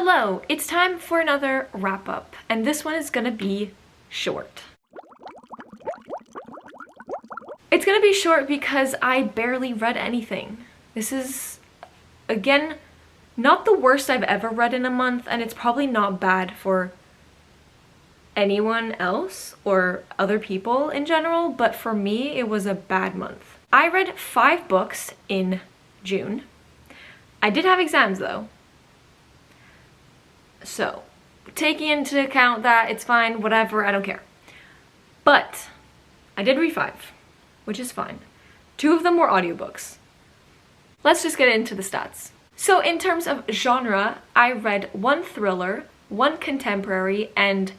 Hello, it's time for another wrap up, and this one is gonna be short. It's gonna be short because I barely read anything. This is, again, not the worst I've ever read in a month, and it's probably not bad for anyone else or other people in general, but for me, it was a bad month. I read 5 books in June. I did have exams though. So, taking into account that, it's fine, whatever, I don't care. But, I did read 5, which is fine. 2 of them were audiobooks. Let's just get into the stats. So in terms of genre, I read 1 thriller, 1 contemporary, and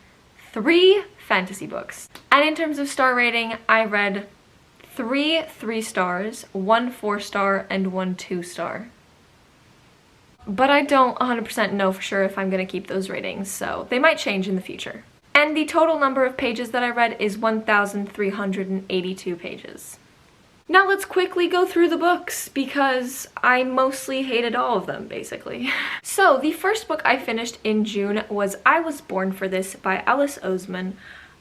3 fantasy books. And in terms of star rating, I read 3 3-stars, 1 4-star, and 1 2-star. But I don't 100% know for sure if I'm gonna keep those ratings, so they might change in the future. And the total number of pages that I read is 1,382 pages. Now let's quickly go through the books, because I mostly hated all of them, basically. So the first book I finished in June was I Was Born for This by Alice Oseman.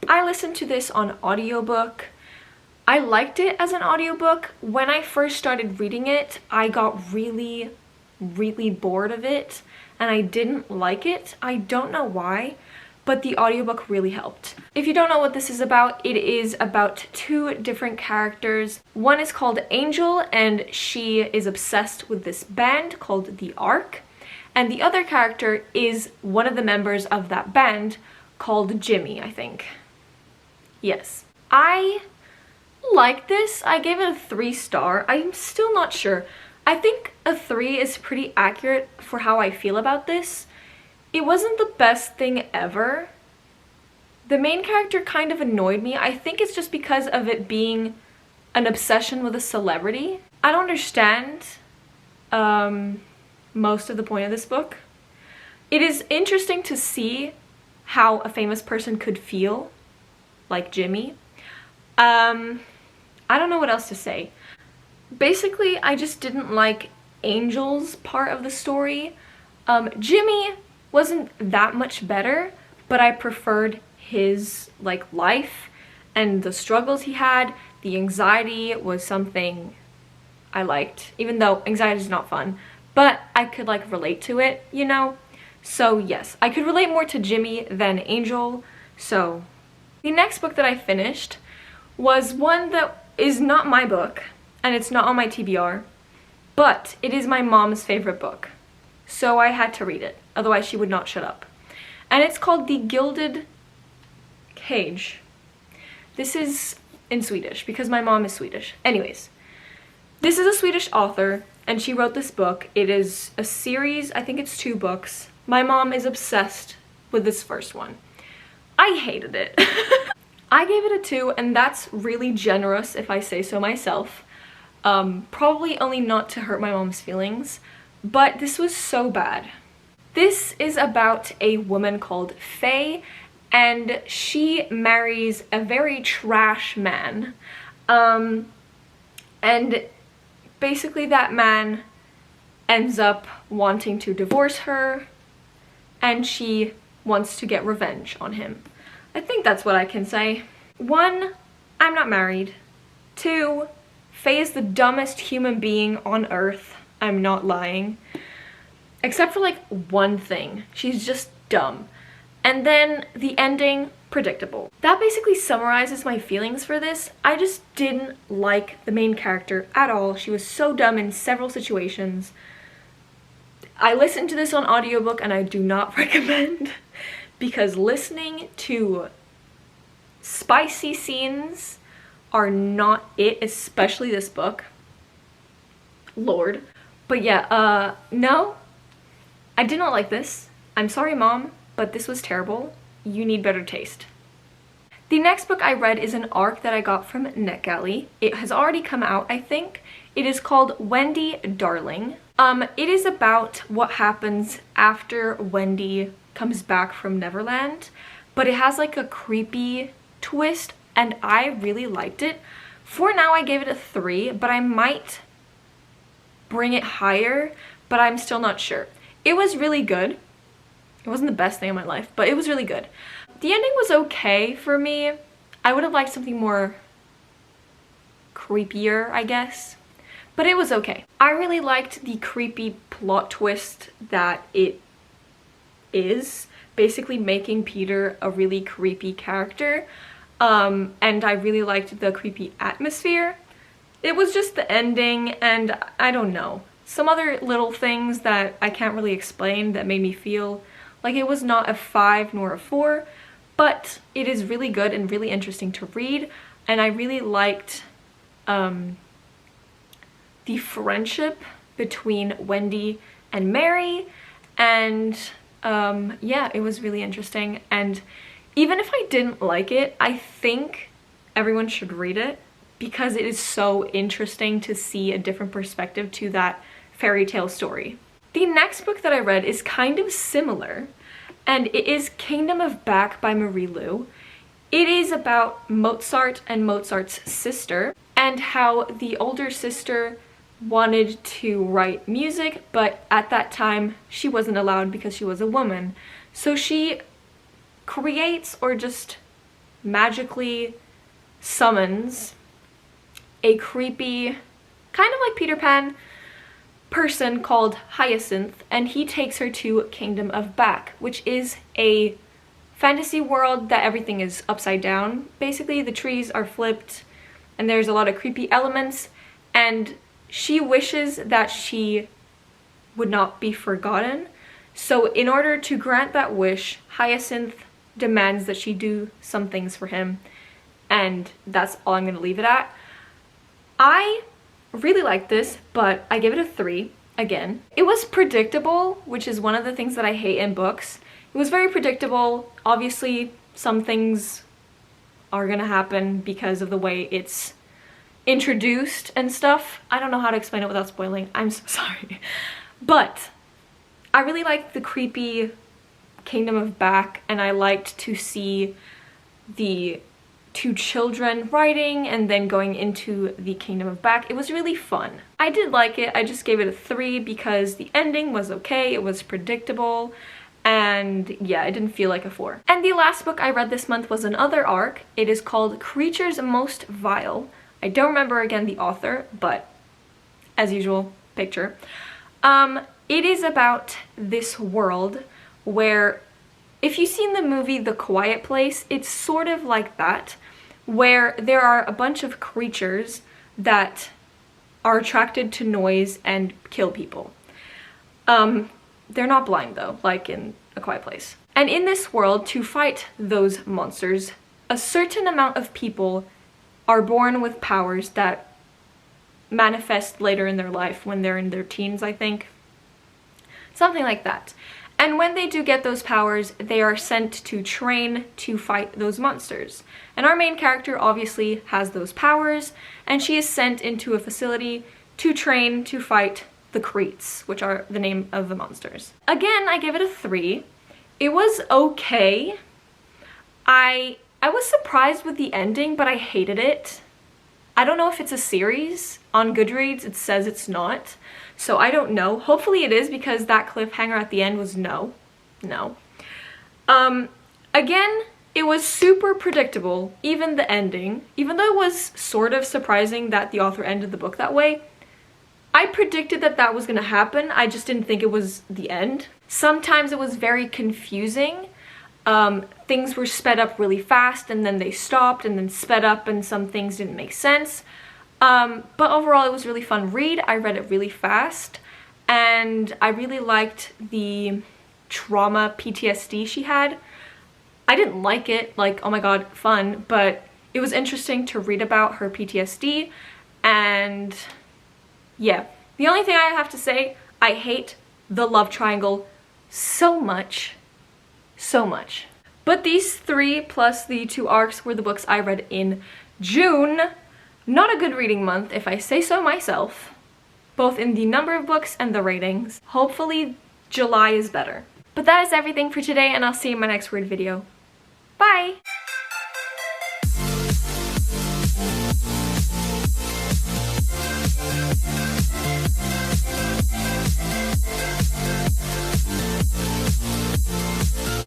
I listened to this on audiobook. I liked it as an audiobook. When I first started reading it, I got really bored of it and I didn't like it. I don't know why, but the audiobook really helped. If you don't know what this is about, it is about 2 different characters. One is called Angel and she is obsessed with this band called The Ark, and the other character is one of the members of that band called Jimmy, I think. Yes. I like this. I gave it a 3-star. I'm still not sure. I think a 3 is pretty accurate for how I feel about this. It wasn't the best thing ever. The main character kind of annoyed me. I think it's just because of it being an obsession with a celebrity. I don't understand most of the point of this book. It is interesting to see how a famous person could feel, like Jimmy. I don't know what else to say. Basically, I just didn't like Angel's part of the story. Jimmy wasn't that much better, but I preferred his life and the struggles he had. The anxiety was something I liked, even though anxiety is not fun, but I could relate to it, you know? So yes, I could relate more to Jimmy than Angel. So the next book that I finished was one that is not my book, and it's not on my TBR, but it is my mom's favorite book. So I had to read it, otherwise she would not shut up. And it's called The Gilded Cage. This is in Swedish, because my mom is Swedish. Anyways, this is a Swedish author, and she wrote this book. It is a series, I think it's 2 books. My mom is obsessed with this first one. I hated it. I gave it a 2, and that's really generous if I say so myself. Probably only not to hurt my mom's feelings, but this was so bad. This is about a woman called Faye, and she marries a very trash man. And basically that man ends up wanting to divorce her, and she wants to get revenge on him. I think that's what I can say. 1, I'm not married. 2, Faye is the dumbest human being on earth. I'm not lying. Except for one thing. She's just dumb. And then the ending, predictable. That basically summarizes my feelings for this. I just didn't like the main character at all. She was so dumb in several situations. I listened to this on audiobook and I do not recommend, because listening to spicy scenes are not it, especially this book. Lord. But yeah, no, I did not like this. I'm sorry, Mom, but this was terrible. You need better taste. The next book I read is an ARC that I got from NetGalley. It has already come out, I think. It is called Wendy Darling. It is about what happens after Wendy comes back from Neverland, but it has a creepy twist, and I really liked it. For now, I gave it a 3, but I might bring it higher, but I'm still not sure. It was really good. It wasn't the best thing in my life, but it was really good. The ending was okay for me. I would have liked something more creepier, I guess, but it was okay. I really liked the creepy plot twist that it is, basically making Peter a really creepy character, and I really liked the creepy atmosphere. It was just the ending, and I don't know, some other little things that I can't really explain that made me feel like it was not a 5 nor a 4, but it is really good and really interesting to read, and I really liked the friendship between Wendy and Mary, and yeah, it was really interesting. And even if I didn't like it, I think everyone should read it because it is so interesting to see a different perspective to that fairy tale story. The next book that I read is kind of similar, and it is Kingdom of Back by Marie Lu. It is about Mozart and Mozart's sister, and how the older sister wanted to write music, but at that time she wasn't allowed because she was a woman. So she creates, or just magically summons, a creepy, kind of like Peter Pan, person called Hyacinth, and he takes her to Kingdom of Back, which is a fantasy world that everything is upside down. Basically, the trees are flipped, and there's a lot of creepy elements, and she wishes that she would not be forgotten. So in order to grant that wish, Hyacinth demands that she do some things for him, and that's all I'm going to leave it at. I really liked this, but I give it a 3 again. It was predictable, which is one of the things that I hate in books. It was very predictable. Obviously, some things are going to happen because of the way it's introduced and stuff. I don't know how to explain it without spoiling. I'm so sorry. But I really liked the creepy Kingdom of Back, and I liked to see the 2 children writing and then going into the Kingdom of Back. It was really fun. I did like it. I just gave it a 3 because the ending was okay. It was predictable. And yeah, it didn't feel like a 4. And the last book I read this month was another ARC. It is called Creatures Most Vile. I don't remember again the author, but as usual, picture. It is about this world where, if you've seen the movie The Quiet Place, it's sort of like that, where there are a bunch of creatures that are attracted to noise and kill people. They're not blind though, like in A Quiet Place. And in this world, to fight those monsters, a certain amount of people are born with powers that manifest later in their life when they're in their teens, I think. Something like that. And when they do get those powers, they are sent to train to fight those monsters. And our main character obviously has those powers, and she is sent into a facility to train to fight the Creets, which are the name of the monsters. Again, I give it a 3. It was okay. I was surprised with the ending, but I hated it. I don't know if it's a series. On Goodreads, it says it's not. So I don't know. Hopefully it is, because that cliffhanger at the end was no. Again, it was super predictable, even the ending. Even though it was sort of surprising that the author ended the book that way, I predicted that that was going to happen. I just didn't think it was the end. Sometimes it was very confusing. Things were sped up really fast, and then they stopped and then sped up, and some things didn't make sense. But overall, it was a really fun read. I read it really fast, and I really liked the trauma PTSD she had. I didn't like it, like, oh my god, fun, but it was interesting to read about her PTSD, and yeah. The only thing I have to say, I hate the love triangle so much. So much. But these 3 plus the 2 ARCs were the books I read in June. Not a good reading month, if I say so myself, both in the number of books and the ratings. Hopefully July is better. But that is everything for today, and I'll see you in my next weird video. Bye!